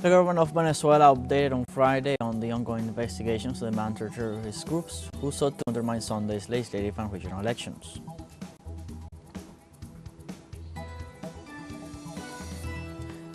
The government of Venezuela updated on Friday on the ongoing investigations of the counter-terrorist groups who sought to undermine Sunday's legislative and regional elections.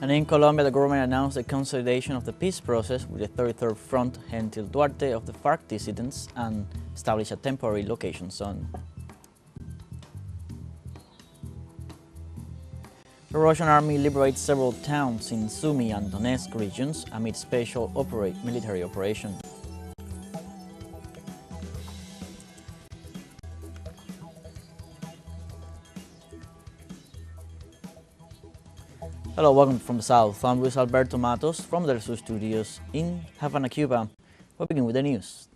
And in Colombia, the government announced the consolidation of the peace process with the 33rd Front Gentil Duarte of the FARC dissidents and established a temporary location zone. The Russian army liberates several towns in Sumy and Donetsk regions amid special military operation. Hello, welcome from the South. I'm Luis Alberto Matos from the teleSUR studios in Havana, Cuba. We'll begin with the news.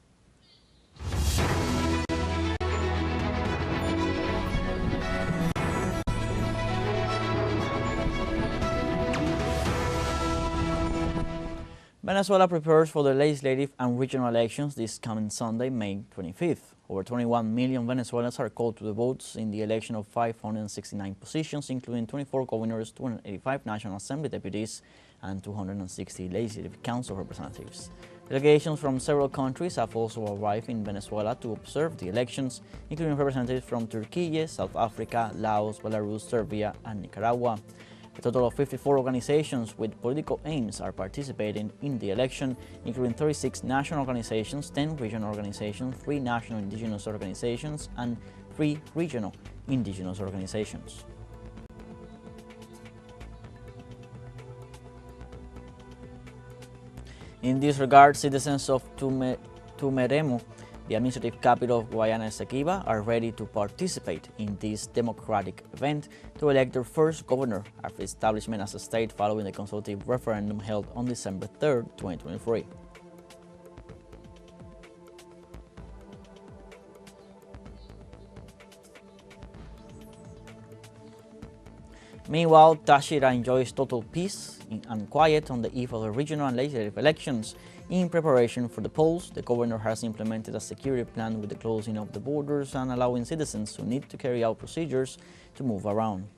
Venezuela prepares for the legislative and regional elections this coming Sunday, May 25th. Over 21 million Venezuelans are called to the votes in the election of 569 positions, including 24 governors, 285 National Assembly deputies, and 260 legislative council representatives. Delegations from several countries have also arrived in Venezuela to observe the elections, including representatives from Turkey, South Africa, Laos, Belarus, Serbia, and Nicaragua. A total of 54 organizations with political aims are participating in the election, including 36 national organizations, 10 regional organizations, 3 national indigenous organizations, and 3 regional indigenous organizations. In this regard, citizens of Tumeremo, the administrative capital of Guayana Esequiba, are ready to participate in this democratic event to elect their first governor after establishment as a state following the consultative referendum held on December 3, 2023. Meanwhile, Táchira enjoys total peace and quiet on the eve of the regional and legislative elections. In preparation for the polls, the governor has implemented a security plan with the closing of the borders and allowing citizens who need to carry out procedures to move around.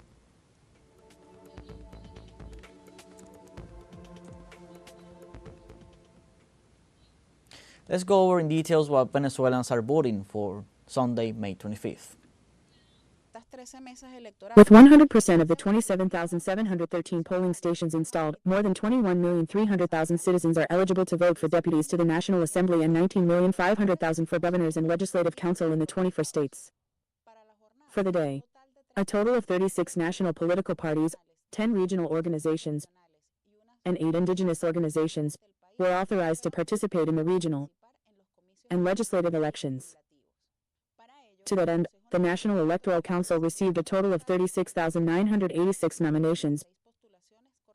Let's go over in details what Venezuelans are voting for Sunday, May 25th. With 100% of the 27,713 polling stations installed, more than 21,300,000 citizens are eligible to vote for deputies to the National Assembly and 19,500,000 for governors and legislative council in the 21 states. For the day, a total of 36 national political parties, 10 regional organizations, and 8 indigenous organizations were authorized to participate in the regional and legislative elections. To that end, the National Electoral Council received a total of 36,986 nominations,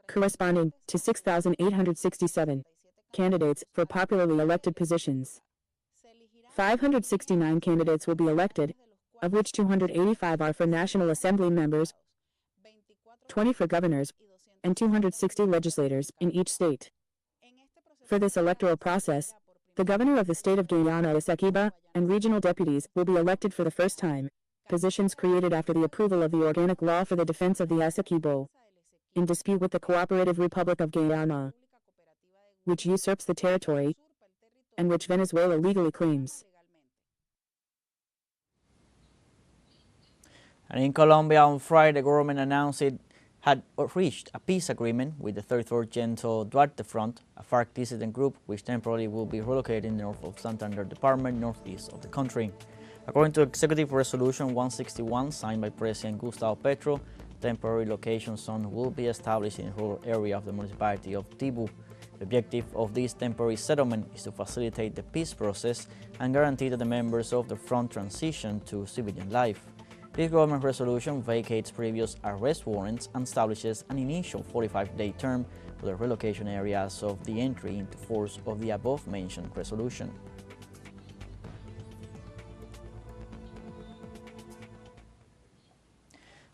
corresponding to 6,867 candidates for popularly elected positions. 569 candidates will be elected, of which 285 are for National Assembly members, 20 for governors, and 260 legislators in each state. For this electoral process, the governor of the state of Guayana Esequiba and regional deputies will be elected for the first time, positions created after the approval of the organic law for the defense of the Esequibo, in dispute with the Cooperative Republic of Guyana, which usurps the territory and which Venezuela legally claims. And in Colombia on Friday, the government announced it had reached a peace agreement with the 33rd Gentil Duarte Front, a FARC dissident group which temporarily will be relocated in the north of Santander Department, northeast of the country. According to Executive Resolution 161 signed by President Gustavo Petro, temporary location zone will be established in the rural area of the municipality of Tibu. The objective of this temporary settlement is to facilitate the peace process and guarantee that the members of the front transition to civilian life. This government resolution vacates previous arrest warrants and establishes an initial 45-day term for the relocation areas of the entry into force of the above-mentioned resolution.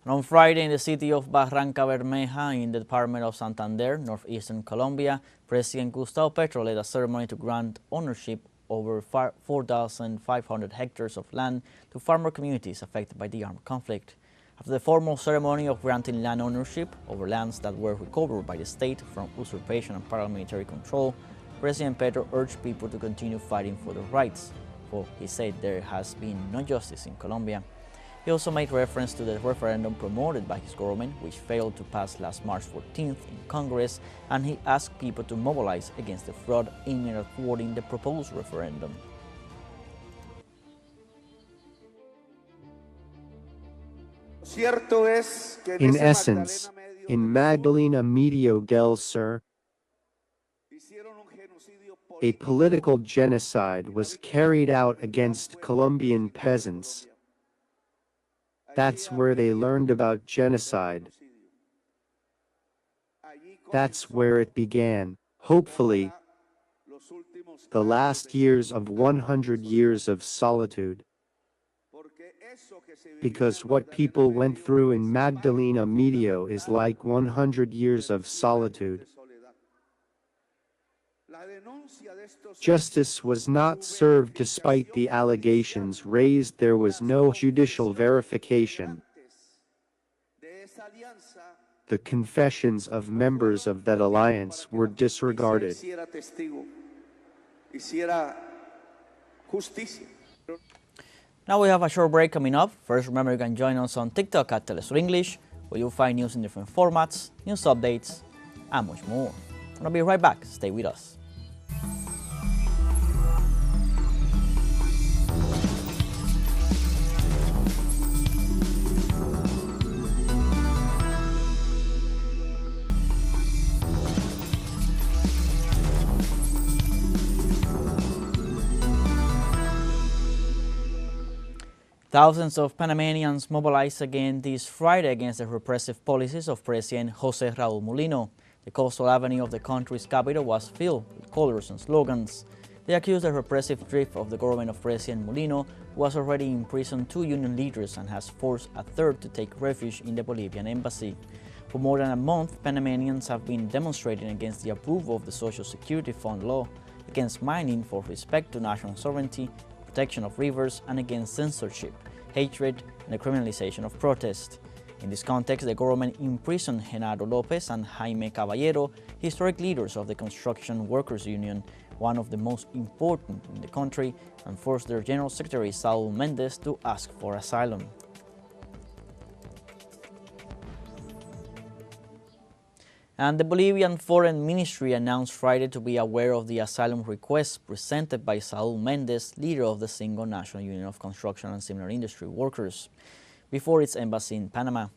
And on Friday, in the city of Barranca Bermeja, in the department of Santander, northeastern Colombia, President Gustavo Petro led a ceremony to grant ownership over 4,500 hectares of land to farmer communities affected by the armed conflict. After the formal ceremony of granting land ownership over lands that were recovered by the state from usurpation and paramilitary control, President Petro urged people to continue fighting for their rights, for he said there has been no justice in Colombia. He also made reference to the referendum promoted by his government, which failed to pass last March 14th in Congress, and he asked people to mobilize against the fraud aimed at thwarting the proposed referendum. In essence, in Magdalena Medio del Sur, a political genocide was carried out against Colombian peasants. That's where they learned about genocide. That's where it began, hopefully, the last years of 100 years of solitude. Because what people went through in Magdalena Medio is like 100 years of solitude. Justice was not served despite the allegations raised. There was no judicial verification. The confessions of members of that alliance were disregarded. Now we have a short break coming up. First, remember you can join us on TikTok at teleSUR English, where you'll find news in different formats, news updates, and much more. I'll be right back. Stay with us. Thousands of Panamanians mobilized again this Friday against the repressive policies of President José Raúl Mulino. The coastal avenue of the country's capital was filled with colors and slogans. They accused the repressive drift of the government of President Mulino, who has already imprisoned 2 union leaders and has forced a third to take refuge in the Bolivian embassy. For more than a month, Panamanians have been demonstrating against the approval of the Social Security Fund law, against mining for respect to national sovereignty, protection of rivers, and against censorship, hatred, and the criminalization of protest. In this context, the government imprisoned Genaro Lopez and Jaime Caballero, historic leaders of the Construction Workers Union, one of the most important in the country, and forced their General Secretary Saul Mendez to ask for asylum. And the Bolivian Foreign Ministry announced Friday to be aware of the asylum request presented by Saul Mendez, leader of the Single National Union of Construction and Similar Industry Workers, before its embassy in Panama.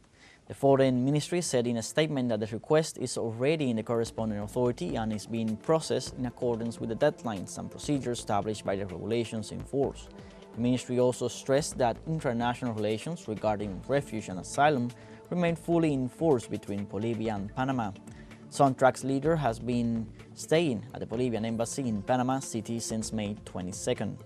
The Foreign Ministry said in a statement that the request is already in the corresponding authority and is being processed in accordance with the deadlines and procedures established by the regulations in force. The ministry also stressed that international relations regarding refuge and asylum remain fully in force between Bolivia and Panama. Sontrac's leader has been staying at the Bolivian embassy in Panama City since May 22nd.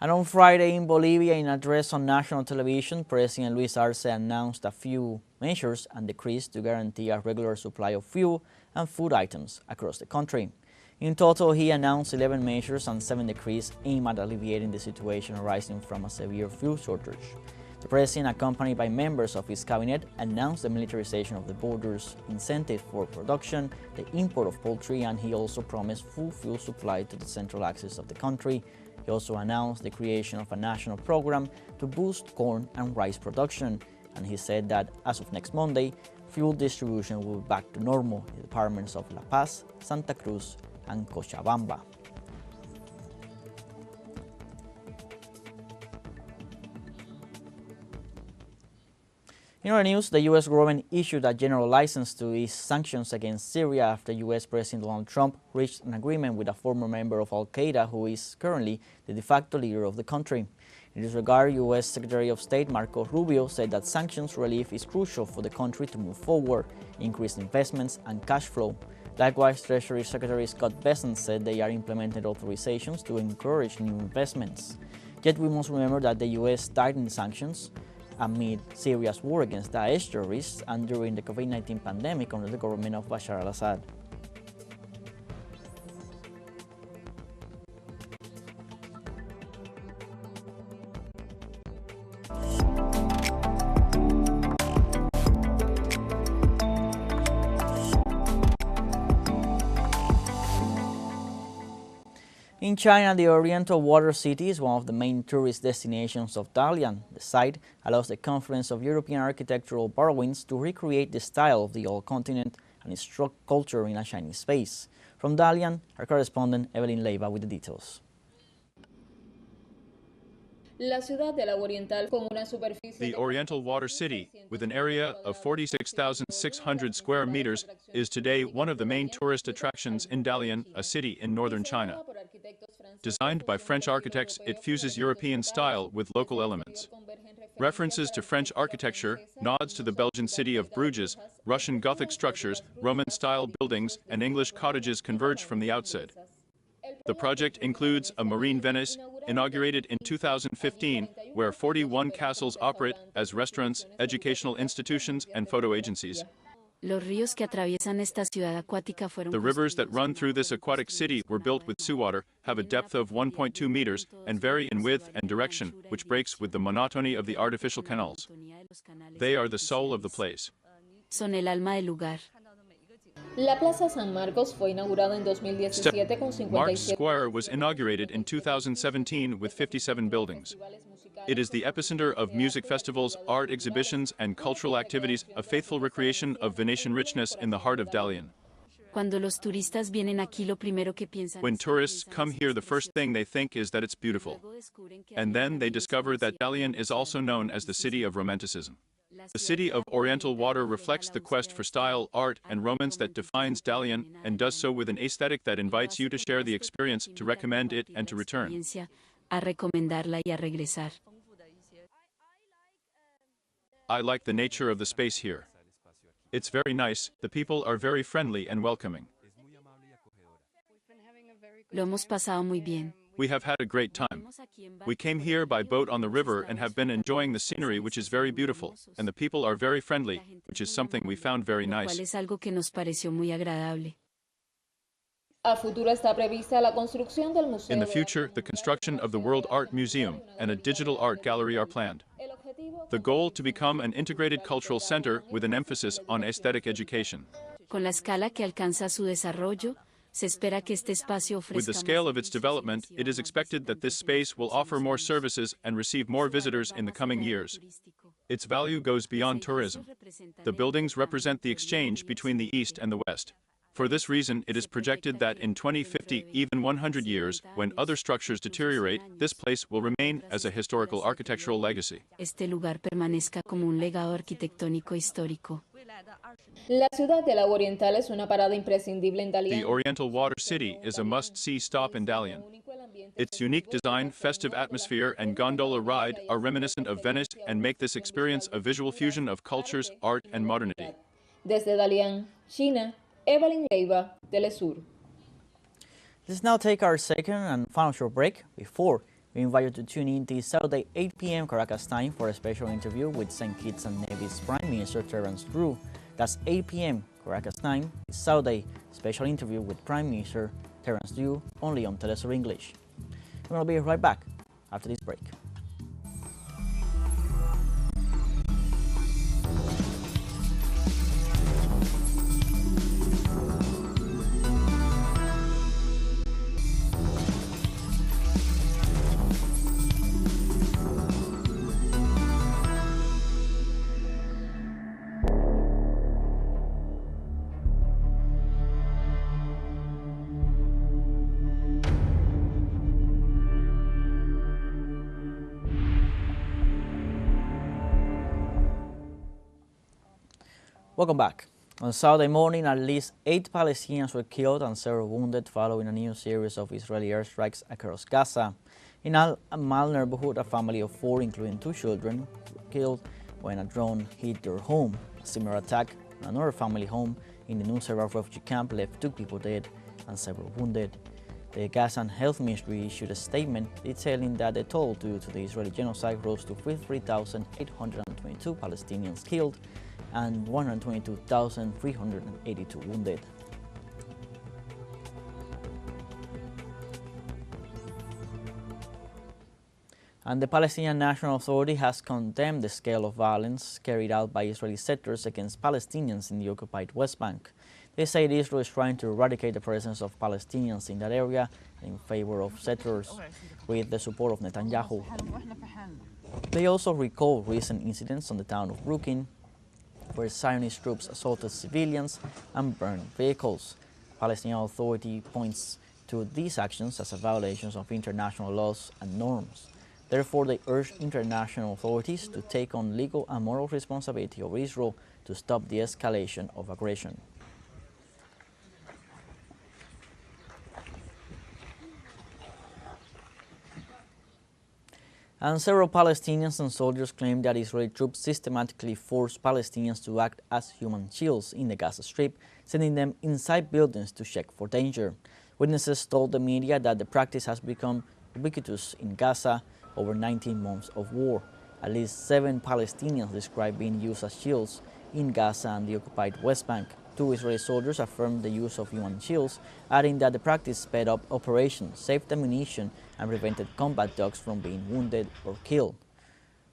And on Friday in Bolivia, in an address on national television, President Luis Arce announced a few measures and decrees to guarantee a regular supply of fuel and food items across the country. In total, he announced 11 measures and 7 decrees aimed at alleviating the situation arising from a severe fuel shortage. The president, accompanied by members of his cabinet, announced the militarization of the borders, incentive for production, the import of poultry, and he also promised full fuel supply to the central axis of the country. He also announced the creation of a national program to boost corn and rice production, and he said that as of next Monday, fuel distribution will be back to normal in the departments of La Paz, Santa Cruz, and Cochabamba. In other news, the U.S. government issued a general license to ease sanctions against Syria after U.S. President Donald Trump reached an agreement with a former member of Al-Qaeda who is currently the de facto leader of the country. In this regard, U.S. Secretary of State Marco Rubio said that sanctions relief is crucial for the country to move forward, increase investments and cash flow. Likewise, Treasury Secretary Scott Bessent said they are implementing authorizations to encourage new investments. Yet we must remember that the U.S. tightened sanctions amid Syria's war against Daesh terrorists and during the COVID-19 pandemic under the government of Bashar al-Assad. In China, the Oriental Water City is one of the main tourist destinations of Dalian. The site allows the confluence of European architectural borrowings to recreate the style of the old continent and its culture in a Chinese space. From Dalian, our correspondent Evelyn Leiva with the details. The Oriental Water City, with an area of 46,600 square meters, is today one of the main tourist attractions in Dalian, a city in northern China. Designed by French architects, it fuses European style with local elements. References to French architecture, nods to the Belgian city of Bruges, Russian Gothic structures, Roman-style buildings, and English cottages converge from the outset. The project includes a marine Venice, inaugurated in 2015, where 41 castles operate as restaurants, educational institutions, and photo agencies. The rivers that run through this aquatic city were built with seawater, have a depth of 1.2 meters, and vary in width and direction, which breaks with the monotony of the artificial canals. They are the soul of the place. Marx Square was inaugurated in 2017 with 57 buildings. It is the epicenter of music festivals, art exhibitions, and cultural activities, a faithful recreation of Venetian richness in the heart of Dalian. When tourists come here, the first thing they think is that it's beautiful. And then they discover that Dalian is also known as the city of romanticism. The city of Oriental Water reflects the quest for style, art, and romance that defines Dalian, and does so with an aesthetic that invites you to share the experience, to recommend it, and to return. I like the nature of the space here. It's very nice, the people are very friendly and welcoming. We have had a great time. We came here by boat on the river and have been enjoying the scenery, which is very beautiful, and the people are very friendly, which is something we found very nice. In the future, the construction of the World Art Museum and a digital art gallery are planned. The goal to become an integrated cultural center with an emphasis on aesthetic education. With the scale of its development, it is expected that this space will offer more services and receive more visitors in the coming years. Its value goes beyond tourism. The buildings represent the exchange between the East and the West. For this reason, it is projected that in 2050, even 100 years, when other structures deteriorate, this place will remain as a historical architectural legacy. The Oriental Water City is a must-see stop in Dalian. Its unique design, festive atmosphere, and gondola ride are reminiscent of Venice and make this experience a visual fusion of cultures, art, and modernity. Desde Dalian, China, Evelyn Leiva, teleSUR. Let's now take our second and final short break. Before, we invite you to tune in this Saturday 8 p.m. Caracas time for a special interview with St. Kitts and Nevis Prime Minister Terence Drew. That's 8 p.m. Caracas time, this Saturday, special interview with Prime Minister Terence Drew, only on teleSUR English. We'll be right back after this break. Welcome back. On Saturday morning, at least 8 Palestinians were killed and several wounded following a new series of Israeli airstrikes across Gaza. In Al-Amal neighborhood, a family of 4, including 2 children, were killed when a drone hit their home. A similar attack on another family home in the Nusayrat refugee camp left 2 people dead and several wounded. The Gazan Health Ministry issued a statement detailing that the toll due to the Israeli genocide rose to 53,822 Palestinians killed and 122,382 wounded. And the Palestinian National Authority has condemned the scale of violence carried out by Israeli sectors against Palestinians in the occupied West Bank. They say Israel is trying to eradicate the presence of Palestinians in that area in favor of settlers with the support of Netanyahu. They also recall recent incidents on the town of Brooklyn, where Zionist troops assaulted civilians and burned vehicles. Palestinian Authority points to these actions as a violation of international laws and norms. Therefore, they urge international authorities to take on legal and moral responsibility of Israel to stop the escalation of aggression. And several Palestinians and soldiers claim that Israeli troops systematically force Palestinians to act as human shields in the Gaza Strip, sending them inside buildings to check for danger. Witnesses told the media that the practice has become ubiquitous in Gaza over 19 months of war. At least 7 Palestinians described being used as shields in Gaza and the occupied West Bank. 2 Israeli soldiers affirmed the use of human shields, adding that the practice sped up operations, saved ammunition, and prevented combat dogs from being wounded or killed.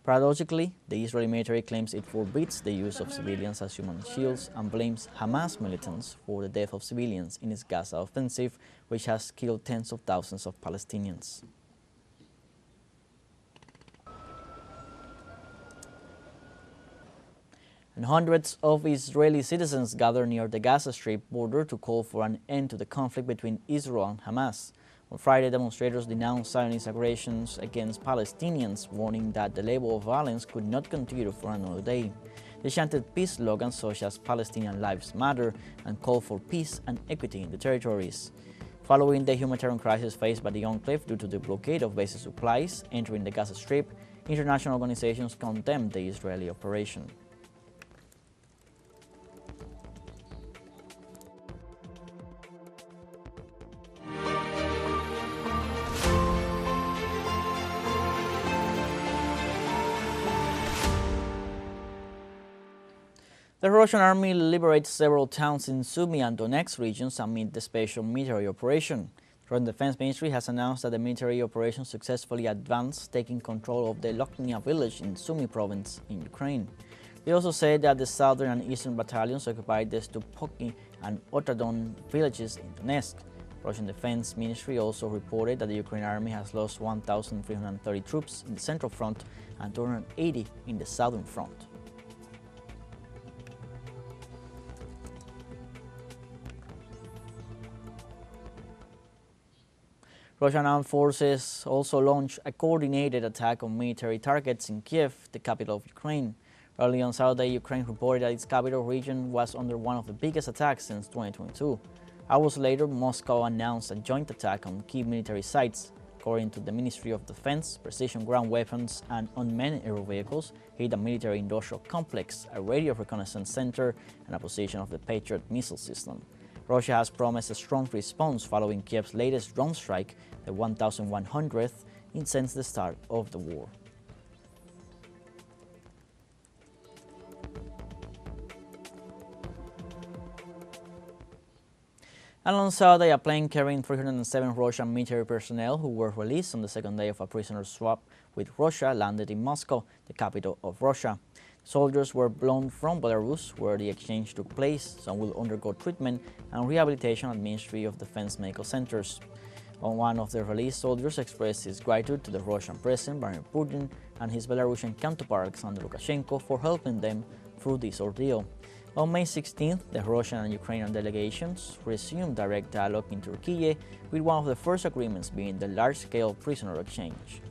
Paradoxically, the Israeli military claims it forbids the use of civilians as human shields and blames Hamas militants for the death of civilians in its Gaza offensive, which has killed tens of thousands of Palestinians. And hundreds of Israeli citizens gathered near the Gaza Strip border to call for an end to the conflict between Israel and Hamas. On Friday, demonstrators denounced Zionist aggressions against Palestinians, warning that the level of violence could not continue for another day. They chanted peace slogans such as Palestinian Lives Matter and called for peace and equity in the territories. Following the humanitarian crisis faced by the enclave due to the blockade of basic supplies entering the Gaza Strip, international organizations condemned the Israeli operation. The Russian army liberates several towns in Sumy and Donetsk regions amid the special military operation. The Russian Defense Ministry has announced that the military operation successfully advanced, taking control of the Loknia village in Sumy province in Ukraine. They also said that the southern and eastern battalions occupied the Stupokny and Otradon villages in Donetsk. The Russian Defense Ministry also reported that the Ukrainian army has lost 1,330 troops in the Central Front and 280 in the Southern Front. Russian armed forces also launched a coordinated attack on military targets in Kiev, the capital of Ukraine. Early on Saturday, Ukraine reported that its capital region was under one of the biggest attacks since 2022. Hours later, Moscow announced a joint attack on key military sites. According to the Ministry of Defense, precision ground weapons and unmanned aero vehicles hit a military industrial complex, a radio reconnaissance center, and a position of the Patriot missile system. Russia has promised a strong response following Kiev's latest drone strike, the 1,100th since the start of the war. And on Saturday, a plane carrying 307 Russian military personnel who were released on the second day of a prisoner swap with Russia landed in Moscow, the capital of Russia. Soldiers were blown from Belarus, where the exchange took place. Some will undergo treatment and rehabilitation at Ministry of Defense medical centers. One of the released soldiers expressed his gratitude to the Russian President Vladimir Putin and his Belarusian counterpart Alexander Lukashenko for helping them through this ordeal. On May 16th, the Russian and Ukrainian delegations resumed direct dialogue in Turkey, with one of the first agreements being the large-scale prisoner exchange.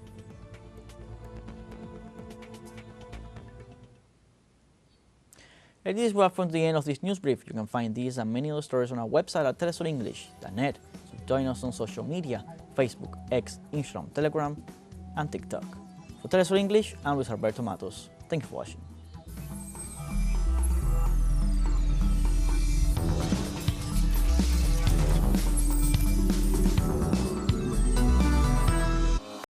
And this is what from the end of this news brief. You can find these and many other stories on our website at telesurenglish.net. So join us on social media, Facebook, X, Instagram, Telegram, and TikTok. For TeleSUR English, I'm Luis Alberto Matos. Thank you for watching.